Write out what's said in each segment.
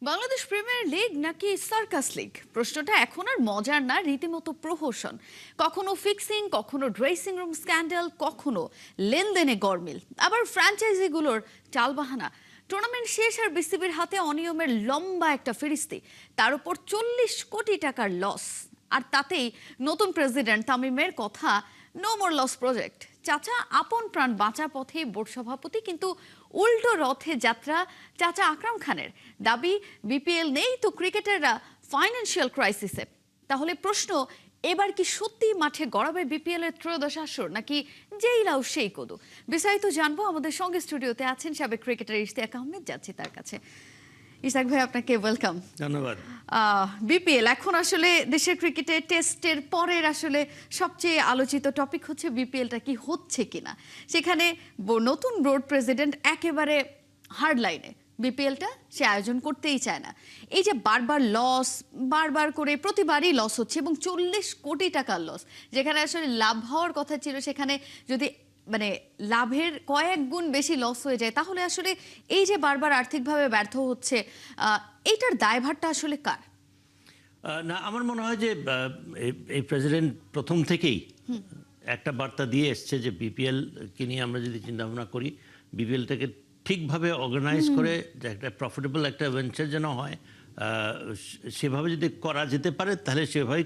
Bangladesh premier league নাকি circus league? প্রশ্নটা এখন আর মজার না, রীতিমতো প্রহসন। কখনো ফিক্সিং, কখনো ড্রেসিং রুম স্ক্যান্ডাল, কখনো লেনদেনে গরমিল, আবার ফ্র্যাঞ্চাইজিগুলোর টালবাহানা। টুর্নামেন্ট শেষ আর বিসিবির হাতে অনিয়মের লম্বা একটা ফিরিস্তি, তার উপর 40 কোটি টাকার লস। আর তাতেই নতুন প্রেসিডেন্ট তামিমের কথা, নো মোর লস প্রজেক্ট। চাচা আপন প্রাণ বাঁচা পথে বোর্ড সভাপতি, কিন্তু উল্টো রথে যাত্রা চাচা আকরাম খানের। দাবি বিপিএল নেই তো ক্রিকেটাররা ফাইন্যান্সিয়াল ক্রাইসিসে। তাহলে প্রশ্ন, এবার কি সত্যি মাঠে গড়াবে বিপিএল এর ত্রয়োদশ আসর, নাকি যেই লাউ সেই কদু? বিস্তারিত জানবো। আমাদের সঙ্গে স্টুডিওতে আছেন সাবেক ক্রিকেটার ইশতিয়াক আহমেদ, যাচ্ছি তার কাছে। ইশতিয়াক ভাই, আপনাকে ওয়েলকাম। ধন্যবাদ। বিপিএল এখন আসলে দেশের ক্রিকেটে টেস্টের পরের আসলে সবচেয়ে আলোচিত টপিক হচ্ছে বিপিএলটা কি হচ্ছে কিনা। সেখানে নতুন বোর্ড প্রেসিডেন্ট একেবারে হার্ড লাইনে, বিপিএলটা সে আয়োজন করতেই চায় না। এই যে বারবার লস, বারবার করে প্রতিবারই লস হচ্ছে, এবং 40 কোটি টাকার লস, যেখানে আসলে লাভ হওয়ার কথা ছিল, সেখানে যদি মানে লাভের কয়েক গুণ বেশি লস হয়ে যায়, তাহলে আসলে এই যে বারবার আর্থিকভাবে ব্যর্থ হচ্ছে, এইটার দায়ভারটা আসলে কার? না, আমার মনে হয় যে এই প্রেসিডেন্ট প্রথম থেকেই একটা বার্তা দিয়ে এসছে যে বিপিএল কে নিয়ে আমরা যদি চিন্তা ভাবনা করি, বিপিএলটাকে ঠিকভাবে অর্গানাইজ করে যে একটা প্রফিটেবল একটা ভেঞ্চার যেন হয়, সেভাবে যদি করা যেতে পারে তাহলে সেভাবেই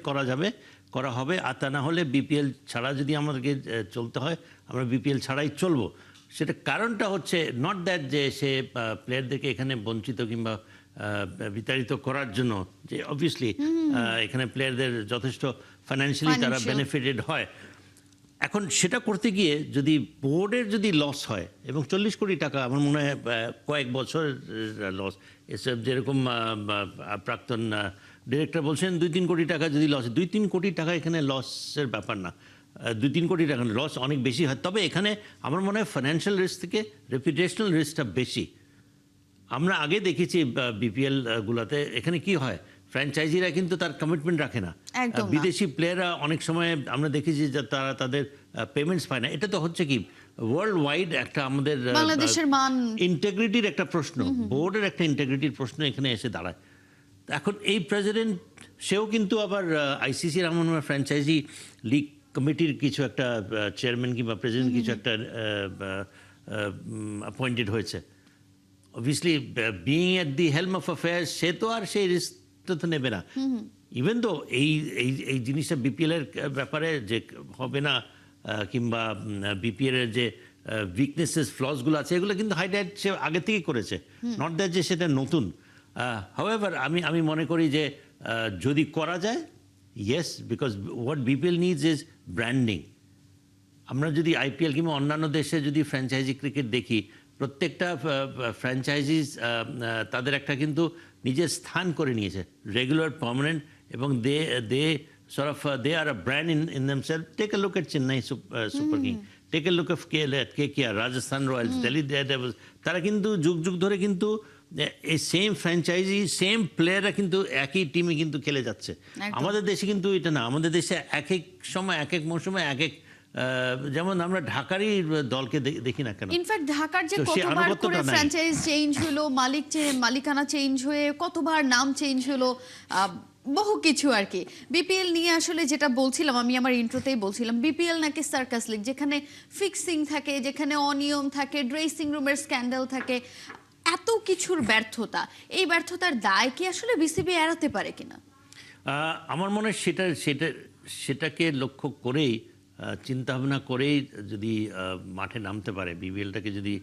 করা হবে। আর তা না হলে বিপিএল ছাড়া যদি আমাদেরকে চলতে হয়, আমরা বিপিএল ছাড়াই চলবো। সেটা কারণটা হচ্ছে নট দ্যাট যে সে প্লেয়ারদেরকে এখানে বঞ্চিত কিংবা বিতাড়িত করার জন্য, যে অবভিয়াসলি এখানে প্লেয়ারদের যথেষ্ট ফাইন্যান্সিয়ালি তারা বেনিফিটেড হয়। এখন সেটা করতে গিয়ে যদি বোর্ডের যদি লস হয়, এবং 40 কোটি টাকা আমার মনে হয় কয়েক বছর লস, এসব যেরকম প্রাক্তন ডিরেক্টর বলছেন 2-3 কোটি টাকা যদি লস, 2-3 কোটি টাকা এখানে লসের ব্যাপার না, 2-3 কোটি টাকা লস অনেক বেশি হয়। তবে এখানে আমার মনে হয় ফাইন্যান্সিয়াল রিস্ক থেকে রেপুটেশনাল রিস্কটা বেশি। আমরা আগে দেখেছি বিপিএল গুলাতে এখানে কি হয়, ফ্র্যাঞ্চাইজিরা কিন্তু তার কমিটমেন্ট রাখে না। বিদেশি প্লেয়াররা অনেক সময় আমরা দেখেছি যে তারা তাদের পেমেন্টস পায় না। এটা তো হচ্ছে কি ওয়ার্ল্ড ওয়াইড একটা আমাদের বাংলাদেশের মান ইন্টেগ্রিটির একটা প্রশ্ন, বোর্ডের একটা ইন্টেগ্রিটির প্রশ্ন এখানে এসে দাঁড়ায়। এখন এই প্রেসিডেন্ট সেও কিন্তু আবার আইসিসির এমন ফ্র্যাঞ্চাইজি লিগ কমিটির কিছু একটা চেয়ারম্যান কিংবা প্রেসিডেন্ট কিছু একটা অ্যাপয়েন্টেড হয়েছে। Obviously being at the helm of affairs, সে তো আর সেই রিস্কটা তো নেবে না। ইভেন তো এই জিনিসটা বিপিএল এর ব্যাপারে যে হবে না, কিংবা বিপিএল এর যে উইকনেসেস ফ্লসগুলো আছে, এগুলো কিন্তু হাইলাইট সে আগে থেকেই করেছে, নট দ্যাট যে সেটা নতুন। হাউএভার আমি মনে করি যে যদি করা যায়, yes, because what BPL needs is branding. আমরা যদি আইপিএল কিংবা অন্যান্য দেশে যদি ফ্র্যাঞ্চাইজি ক্রিকেট দেখি, প্রত্যেকটা ফ্র্যাঞ্চাইজিস তাদের একটা কিন্তু নিজের স্থান করে নিয়েছে, রেগুলার, পার্মানেন্ট, এবং they are a brand in themselves. Take a look at Chennai Super King, take a look of KKR, Rajasthan Royals, Delhi Daredevils. তারা কিন্তু যুগ যুগ ধরে কিন্তু এই সেম ফ্র্যাঞ্চাইজি, সেম প্লেয়াররা কিন্তু একই টিমে কিন্তু খেলে যাচ্ছে। আমাদের দেশে কিন্তু এটা না। আমাদের দেশে এক এক সময়, এক এক মৌসুমে এক এক, যেমন আমরা ঢাকারই দলকে দেখি না কেন, ইনফ্যাক্ট ঢাকার যে কতবার করে ফ্র্যাঞ্চাইজ চেঞ্জ হলো, মালিকানা চেঞ্জ হয়ে কতবার নাম চেঞ্জ হলো, বহু কিছু আর কি। বিপিএল নিয়ে আসলে যেটা বলছিলাম, আমি আমার ইন্ট্রোতেই বলছিলাম, বিপিএল নাকি সার্কাস লিগ, যেখানে ফিক্সিং থাকে, যেখানে অনিয়ম থাকে, ড্রেসিং রুমের স্ক্যান্ডাল থাকে, এত কিছুর ব্যর্থতা। এই ব্যর্থতার দায় কি আসলে বিসিবি এড়াতে পারে কিনা? আমার মনে হয় সেটাকে লক্ষ্য করেই, চিন্তা ভাবনা করেই যদি মাঠে নামতে পারে, বিপিএলটাকে যদি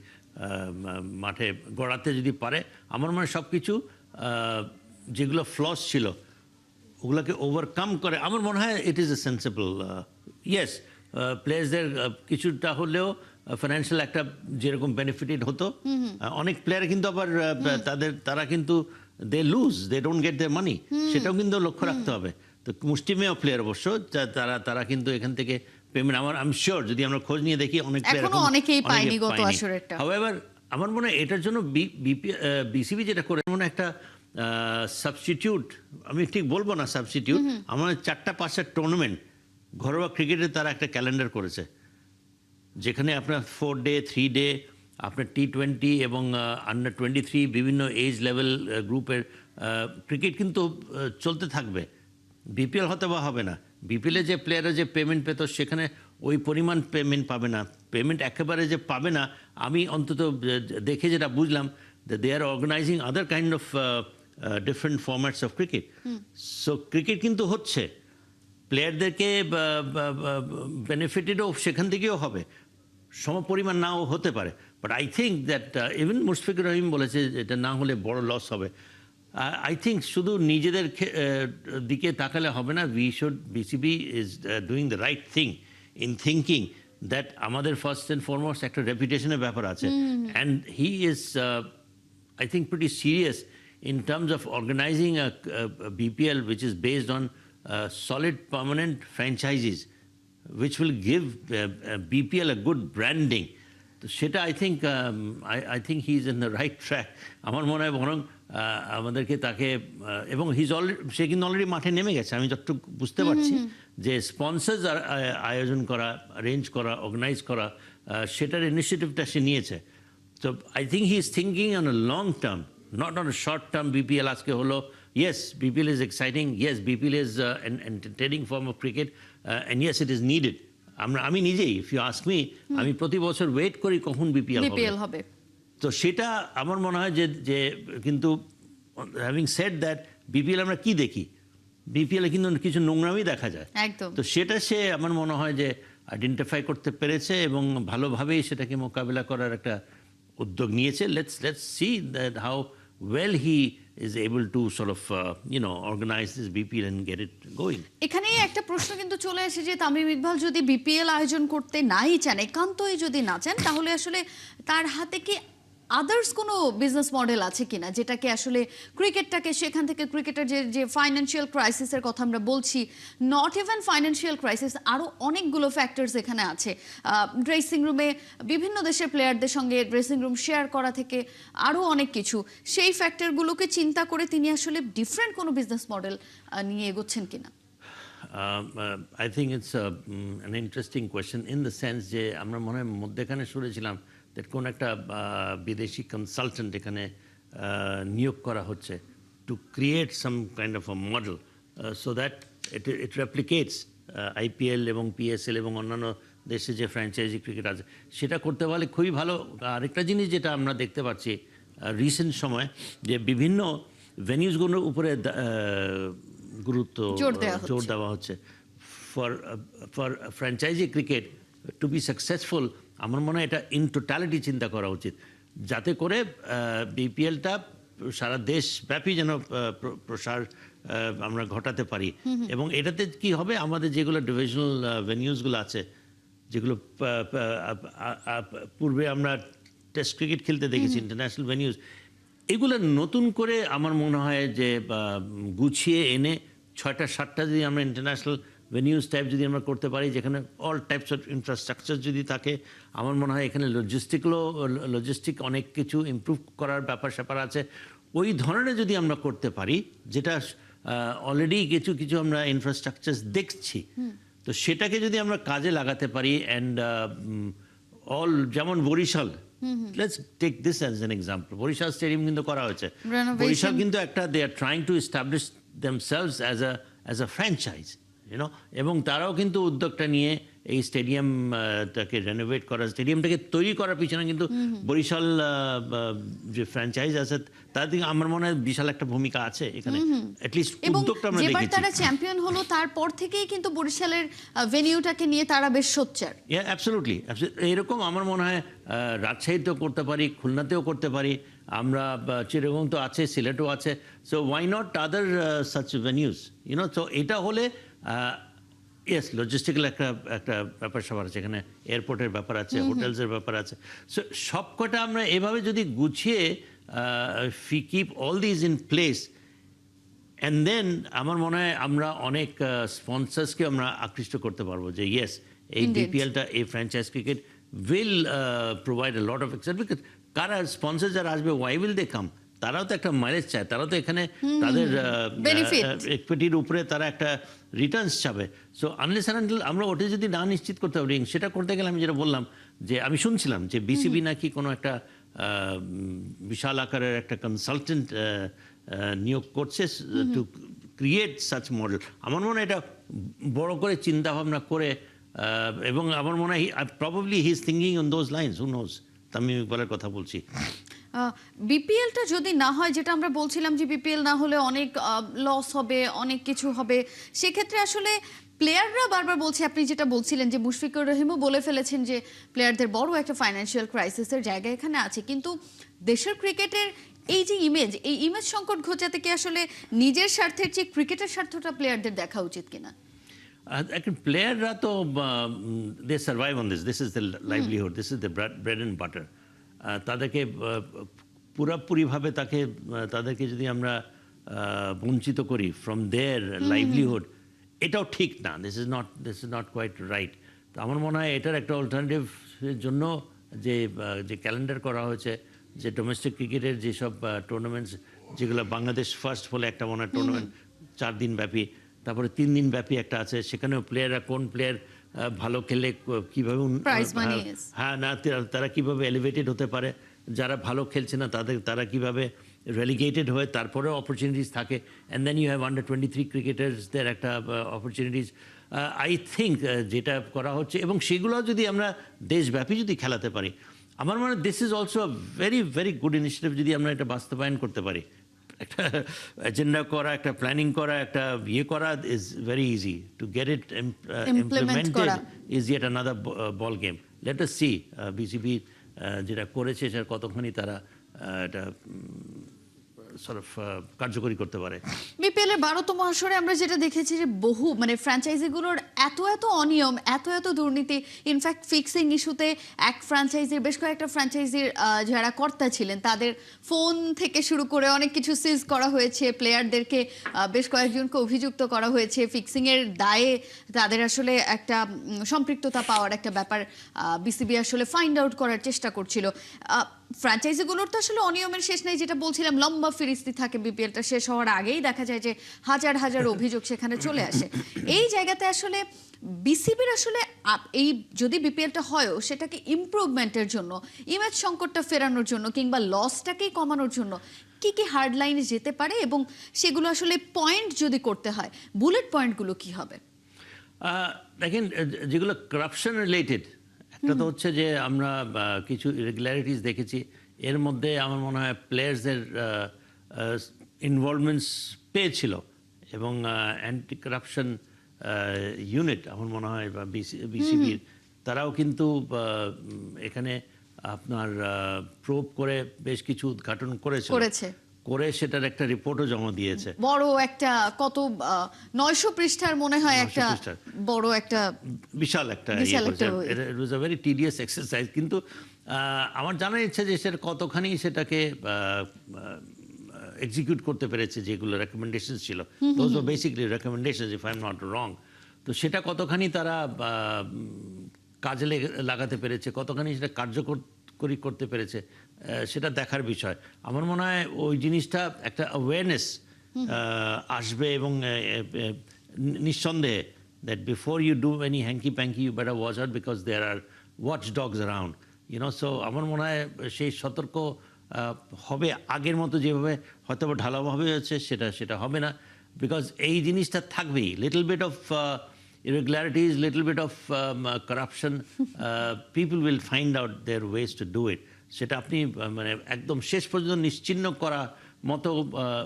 মাঠে গড়াতে যদি পারে, আমার মনে হয় সব কিছু যেগুলো ফ্লস ছিল ওগুলোকে ওভারকাম করে। আমার মনে হয় it is a sensible, yes, প্লেয়ার্সদের কিছুটা হলেও ফাইন্যান্সিয়াল একটা যেরকম বেনিফিটেড হতো, অনেক প্লেয়ার কিন্তু আবার তারা কিন্তু দে লুজ, দে ডোন্ট গেট দেয়ার মানি, সেটাও কিন্তু লক্ষ্য রাখতে হবে। তো মুষ্টিমেয় প্লেয়ার অবশ্য তারা কিন্তু এখান থেকে পেমেন্ট, আমি শিওর যদি আমরা খোঁজ নিয়ে দেখি, অনেক প্লেয়ার অনেকেই পায়নি গত আসরেরটা। হাউএভার আমার মনে হয় এটার জন্য বিসিবি যেটা করে, মনে একটা সাবস্টিটিউট, আমি ঠিক বলবো না সাবস্টিটিউট, আমার 4-5টা টুর্নামেন্ট ঘরোয়া ক্রিকেটে তারা একটা ক্যালেন্ডার করেছে, যেখানে আপনার 4 ডে 3 ডে আপনার T20 এবং আন্ডার 23 বিভিন্ন এজ লেভেল গ্রুপের ক্রিকেট কিন্তু চলতে থাকবে, বিপিএল হতে বা হবে না। বিপিএলে যে প্লেয়াররা যে পেমেন্ট পেত সেখানে ওই পরিমাণ পেমেন্ট পাবে না, পেমেন্ট একেবারে যে পাবে না। আমি অন্তত দেখে যেটা বুঝলাম that they are organizing other kind of different formats of cricket. So cricket কিন্তু হচ্ছে, প্লেয়ারদেরকে বেনিফিটেডও সেখান থেকেও হবে, সমপরিমাণ নাও হতে পারে। But I think that even Mushfiqur Rahim বলেছে এটা না হলে বড় লস হবে। আই থিঙ্ক শুধু নিজেদের দিকে তাকালে হবে না, BCB is doing the right thing in thinking that আমাদের ফার্স্ট অ্যান্ড ফরমোস্ট একটা রেপুটেশনের ব্যাপার আছে, and he is I think pretty serious in terms of organizing a BPL which is based on solid permanent franchises which will give BPL a good branding. তো সেটা I think he's in the right track. আমার মনে হয় বরং আমাদেরকে তাকে এবং সে কিন্তু অলরেডি মাঠে নেমে গেছে, আমি যতটুকু বুঝতে পারছি, যে স্পন্সর্স আয়োজন করা, অ্যারেঞ্জ করা, অর্গানাইজ করা, সেটার ইনিশিয়েটিভটা সে নিয়েছে। So I think he is thinking on a long term, not on a short term. BPL aske holo. Yes, BPL is exciting. Yes, BPL is an entertaining form of cricket, and yes, it is needed. আমি নিজেই, if you ask me, আমি প্রতি বছর wait করি কখন BPL হবে। তো সেটা আমার মনে হয় যে কিন্তু হ্যাভিং সেড দ্যাট, বিপিএল আমরা কি দেখি, বিপিএল কিন্তু কিছু নোংরামি দেখা যায়। একদম। তো সেটা সে আমার মনে হয় যে আইডেন্টিফাই করতে পেরেছে এবং ভালোভাবেই সেটাকে মোকাবিলা করার একটা উদ্যোগ নিয়েছে। Let's see that how well he is able to sort of organize this BPL and get it going. এখানে একটা প্রশ্ন কিন্তু চলে আসে যে তামিম ইকবাল যদি বিপিএল আয়োজন করতে নাই চান, একান্তই যদি না চান, তাহলে আসলে তার হাতে কি আদার্স কোনো বিজনেস মডেল আছে কিনা, যেটাকে আসলে ক্রিকেটটাকে সেখান থেকে ক্রিকেটের যে ফাইন্যান্সিয়াল ক্রাইসিসের কথা আমরা বলছি, নট ইভেন ফাইন্যান্সিয়াল ক্রাইসিস, আরও অনেকগুলো ফ্যাক্টরস এখানে আছে। ড্রেসিং রুমে বিভিন্ন দেশের প্লেয়ারদের সঙ্গে ড্রেসিং রুম শেয়ার করা থেকে আরও অনেক কিছু, সেই ফ্যাক্টরগুলোকে চিন্তা করে তিনি আসলে ডিফারেন্ট কোনো বিজনেস মডেল নিয়ে এগোচ্ছেন কিনা? I think it's an interesting question in the sense যে আমরা মনে হয় মধ্যেখানে শুনেছিলাম that কোন একটা বিদেশি কনসালটেন্ট এখানে নিয়োগ করা হচ্ছে to create some kind of a model so that it replicates IPL এবং PSL এবং অন্যান্য দেশে যে ফ্র্যাঞ্চাইজি ক্রিকেট আছে, সেটা করতে পারলে খুবই ভালো। আরেকটা জিনিস যেটা আমরা দেখতে পাচ্ছি রিসেন্ট সময়, যে বিভিন্ন ভেনিউজগুলোর উপরে গুরুত্ব জোর দেওয়া হচ্ছে for franchise cricket two be successful. আমার মনে হয় এটা ইন টোটালিটি চিন্তা করা উচিত, যাতে করে বিপিএলটা সারা দেশব্যাপী যেন প্রসার আমরা ঘটাতে পারি। এবং এটাতে কি হবে, আমাদের যেগুলো ডিভিশনাল ভেনিউজগুলো আছে, যেগুলো পূর্বে আমরা টেস্ট ক্রিকেট খেলতে দেখেছি, ইন্টারন্যাশনাল ভেনিউজ, এগুলো নতুন করে আমার মনে হয় যে গুছিয়ে এনে 6টা-7টা যদি আমরা ইন্টারন্যাশনাল ভেনিউজ টাইপ যদি আমরা করতে পারি, যেখানে অল টাইপস অফ ইনফ্রাস্ট্রাকচার যদি থাকে, আমার মনে হয় এখানে লজিস্টিক অনেক কিছু ইমপ্রুভ করার ব্যাপার স্যাপার আছে। ওই ধরনের যদি আমরা করতে পারি, যেটা অলরেডি কিছু আমরা ইনফ্রাস্ট্রাকচার দেখছি, তো সেটাকে যদি আমরা কাজে লাগাতে পারি, অ্যান্ড যেমন Barishal, let's take this as an example, Barishal stadium কিন্তু করা হয়েছে। বরিশাল কিন্তু একটা they are trying to establish themselves as a franchise, এবং তারাও কিন্তু উদ্যোগটা নিয়ে এই স্টেডিয়ামটাকে রেনোভেট করা, স্টেডিয়ামটাকে তৈরি করার পিছনে কিন্তু বরিশাল যে ফ্র্যাঞ্চাইজ আছে তার দিকে আমার মনে হয় বিশাল একটা ভূমিকা আছে এখানে। অ্যাটলিস্ট উদ্যোগটা আমরা দেখেছি। তারা চ্যাম্পিয়ন হলো তারপর থেকেই কিন্তু বরিশালের ভেনিউটাকে নিয়ে তারা বেশ সোচ্চার। অ্যাবসলিউটলি। এরকম আমার মনে হয় রাজশাহীতেও করতে পারি, খুলনাতেও করতে পারি, আমরা চিটাগং তো আছে, সিলেটও আছে। So why not other such venues, তো এটা হলে ইয়েস লজিস্টিক্যাল একটা ব্যাপার স্যাপার আছে, এখানে এয়ারপোর্টের ব্যাপার আছে, হোটেলসের ব্যাপার আছে। সো সব কটা আমরা এভাবে যদি গুছিয়ে keep all these in place, and then আমার মনে হয় আমরা অনেক স্পন্সার্সকে আমরা আকৃষ্ট করতে পারবো যে ইয়েস, এই বিপিএলটা, এই franchise cricket will provide a lot of excite. Because কারা স্পন্সার যারা আসবে, ওয়াই উইল দে কাম? তারাও তো একটা মাইলেজ চায়, তারাও তো এখানে তাদের ইকুইটির উপরে তারা একটা রিটার্নস চাবে। সো আনলেস অ্যান্ড আনটিল আমরা ওটা যদি না নিশ্চিত করতে পারি, সেটা করতে গেলে আমি যেটা বললাম, যে আমি শুনছিলাম যে বিসিবি নাকি কোনো একটা বিশাল আকারের একটা কনসালটেন্ট নিয়োগ করছে টু ক্রিয়েট সাচ মডেল। আমার মনে হয় এটা বড় করে চিন্তা ভাবনা করে এবং আমার মনে হয় probably he is thinking on those lines, who knows. Tamim ইকবালের কথা বলছি। বিপিএলটা যদি না হয়, যেটা আমরা বলছিলাম যে বিপিএল না হলে অনেক লস হবে, অনেক কিছু হবে, সেক্ষেত্রে আসলে প্লেয়াররা বারবার বলছে, আপনি যেটা বলছিলেন যে মুশফিকুর রহিমও বলে ফেলেছেন যে প্লেয়ারদের বড় একটা ফাইন্যান্সিয়াল ক্রাইসিসের জায়গা এখানে আছে, কিন্তু দেশের ক্রিকেটের এই যে এই ইমেজ সংকট ঘোচাতে কি আসলে নিজের স্বার্থের চেয়ে ক্রিকেটের স্বার্থটা প্লেয়ারদের দেখা উচিত কিনা? এখন প্লেয়াররা তো they survive on this is the livelihood, this is the bread and butter. তাদেরকে পুরোপুরিভাবে তাদেরকে যদি আমরা বঞ্চিত করি ফ্রম দেয়ার লাইভলিহুড, এটাও ঠিক না। This is not quite right. তো আমার মনে হয় এটার একটা অল্টারনেটিভের জন্য যে ক্যালেন্ডার করা হয়েছে, যে ডোমেস্টিক ক্রিকেটের যেসব টুর্নামেন্টস, যেগুলো বাংলাদেশ ফার্স্ট বলে একটা মনে হয় টুর্নামেন্ট 4 দিন ব্যাপী, তারপরে 3 দিন ব্যাপী একটা আছে, সেখানেও প্লেয়াররা কোন প্লেয়ার ভালো খেলে কিভাবে হ্যাঁ না তারা কিভাবে এলিভেটেড হতে পারে, যারা ভালো খেলছে না তারা কিভাবে রেলিগেটেড হয়ে তারপরেও অপরচুনিটিস থাকে, and then you have under 23 ক্রিকেটার্সদের একটা অপরচুনিটিস। আই থিঙ্ক যেটা করা হচ্ছে, এবং সেগুলো যদি আমরা দেশব্যাপী যদি খেলাতে পারি, আমার মনে হয় this is also very very good initiative যদি আমরা এটা বাস্তবায়ন করতে পারি। একটা এজেন্ডা করা, একটা প্ল্যানিং করা, একটা করা is very easy, to get it implemented is yet another ball game. Let us see BCB যেটা করেছে সেটা কতখানি তারা এটা কার্যকরী করতে পারে। বিপিএল এর 12তম আসরে আমরা যেটা দেখেছি যে বহু ফ্র্যাঞ্চাইজিগুলোর এত অনিয়ম, এত দুর্নীতি, ইনফ্যাক্ট ফিক্সিং ইস্যুতে এক ফ্র্যাঞ্চাইজির, বেশ কয়েকটা ফ্র্যাঞ্চাইজির যারা কর্তা ছিলেন তাদের ফোন থেকে শুরু করে অনেক কিছু সিজ করা হয়েছে, প্লেয়ারদেরকে বেশ কয়েকজনকে অভিযুক্ত করা হয়েছে, ফিক্সিং এর দায়ে তাদের আসলে একটা সম্পৃক্ততা পাওয়ার একটা ব্যাপার বিসিবি আসলে ফাইন্ড আউট করার চেষ্টা করছিল। ফ্র্যাঞ্চাইজিগুলোর তো আসলে অনিয়মের শেষ নেই, যেটা বলছিলাম, লম্বা ফিরিস্তি থাকে। বিপিএলটা শেষ হওয়ার আগেই দেখা যায় যে হাজার হাজার অভিযোগ সেখানে চলে আসে। এই জায়গাতে আসলে বিসিবির আসলে এই যদি বিপিএলটা হয়ও, সেটাকে ইমপ্রুভমেন্টের জন্য, ইমেজ সংকটটা ফেরানোর জন্য, কিংবা লসটাকেই কমানোর জন্য কি কি হার্ড লাইনে যেতে পারে, এবং সেগুলো আসলে পয়েন্ট যদি করতে হয়, বুলেট পয়েন্টগুলো কি হবে? দেখেন, যেগুলো কারাপশন রিলেটেড, একটা তো হচ্ছে যে আমরা কিছু ইরেগুলারিটিস দেখেছি, এর মধ্যে আমার মনে হয় প্লেয়ার্সদের ইনভলভমেন্টস পেয়েছিল, এবং অ্যান্টি কারাপশন ইউনিট আমার মনে হয় বা বিসিবির তারাও কিন্তু এখানে আপনার প্রোব করে বেশ কিছু উদ্ঘাটন করেছে, করে সেটার একটা রিপোর্টও জমা দিয়েছে। বড় একটা কত 900 পৃষ্ঠার মনে হয় একটা বড় একটা বিশাল একটা ইট ওয়াজ আ ভেরি টিডিয়াস এক্সারসাইজ। কিন্তু আমার জানার ইচ্ছা যে সেটা কতখানি সেটাকে এক্সিকিউট করতে পেরেছে, যেগুলো রেকমেন্ডেশন ছিল, those were basically recommendations if I am not wrong. তো সেটা কতখানি তারা কাজে লাগাতে পেরেছে, কতখানি সেটা কার্যকরী করতে পেরেছে, সেটা দেখার বিষয়। আমার মনে হয় ওই জিনিসটা একটা অ্যাওয়ারনেস আসবে, এবং নিঃসন্দেহে that before you do any hanky panky you better watch out, because there are watch dogs around, so আমার মনে হয় সেই সতর্ক হবে। আগের মতো যেভাবে হয়তো ঢালাওভাবে হচ্ছে সেটা হবে না, বিকজ এই জিনিসটা থাকবেই। Little bit of irregularities, little bit of corruption, people will find out their ways to do it. সেটা আপনি মানে একদম শেষ পর্যন্ত নিশ্চিহ্ন করা মতো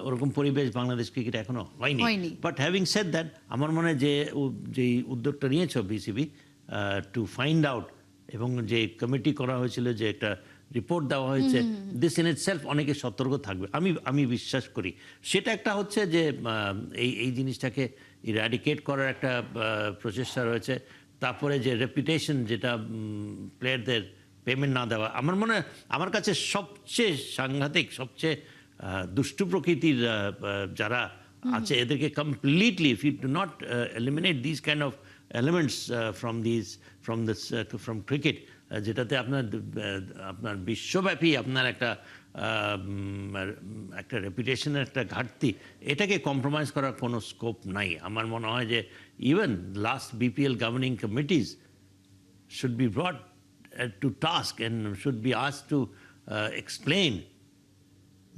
ওরকম পরিবেশ বাংলাদেশ ক্রিকেট এখনো হয়নি। বাট হ্যাভিং সেড দ্যাট, আমার মনে হয় যে উদ্যোগটা নিয়েছে বিসিবি টু ফাইন্ড আউট, এবং যে কমিটি করা হয়েছিল, যে একটা রিপোর্ট দেওয়া হয়েছে, দিস ইন ইটসেলফ অনেকে সতর্ক থাকবে আমি বিশ্বাস করি। সেটা একটা হচ্ছে যে এই জিনিসটাকে ইরাডিকেট করার একটা প্রচেষ্টা রয়েছে। তারপরে যে রেপুটেশন, যেটা প্লেয়ারদের পেমেন্ট না দেওয়া, আমার মনে হয় আমার কাছে সবচেয়ে সাংঘাতিক, সবচেয়ে দুষ্টু প্রকৃতির যারা আছে, এদেরকে completely, if you do not eliminate this kind of elements from cricket, যেটাতে আপনার বিশ্বব্যাপী আপনার একটা রেপুটেশনের একটা ঘাটতি, এটাকে কম্প্রোমাইজ করার কোনো স্কোপ নাই। আমার মনে হয় যে even last BPL governing committees should be brought to task and should be asked to explain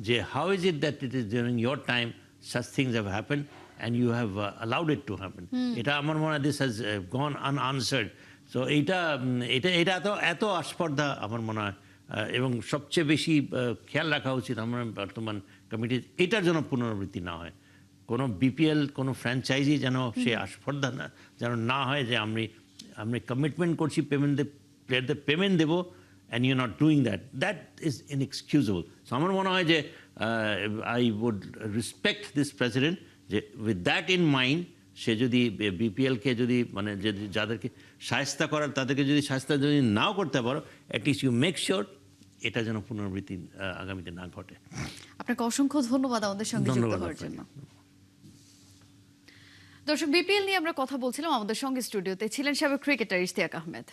যে how is it that it is during your time such things have happen and you have allowed it to happen. এটা আমার মনে হয় this has gone unanswered. So এটা এত আস্পর্ধা আমার মনে হয়, এবং সবচেয়ে বেশি খেয়াল রাখা উচিত আমার বর্তমান কমিটির এটার জন্য পুনরাবৃত্তি না হয়। কোনো বিপিএল কোনো ফ্র্যাঞ্চাইজি যেন সে আস্পর্ধা যেন না হয় যে আমি কমিটমেন্ট করছি প্লেয়ারদের পেমেন্ট দেবো and you not doing that is inexcusable. So আমার মনে হয় যে I would respect this president যে উইথ দ্যাট ইন মাইন্ড সে যদি বিপিএলকে যদি মানে যাদেরকে শায়েস্তা করার তাদেরকে যদি শায়েস্তা যদি নাও করতে পারো, অ্যাটলিস্ট ইউ মেক শিওর এটা যেন পুনরাবৃত্তি আগামীতে না ঘটে। আপনাকে অসংখ্য ধন্যবাদ আমাদের সঙ্গে যুক্ত হওয়ার জন্য। দর্শক, বিপিএল নিয়ে আমরা কথা বলছিলাম, আমাদের সঙ্গে স্টুডিওতে ছিলেন সাবেক ক্রিকেটার ইশতিয়াক আহমেদ।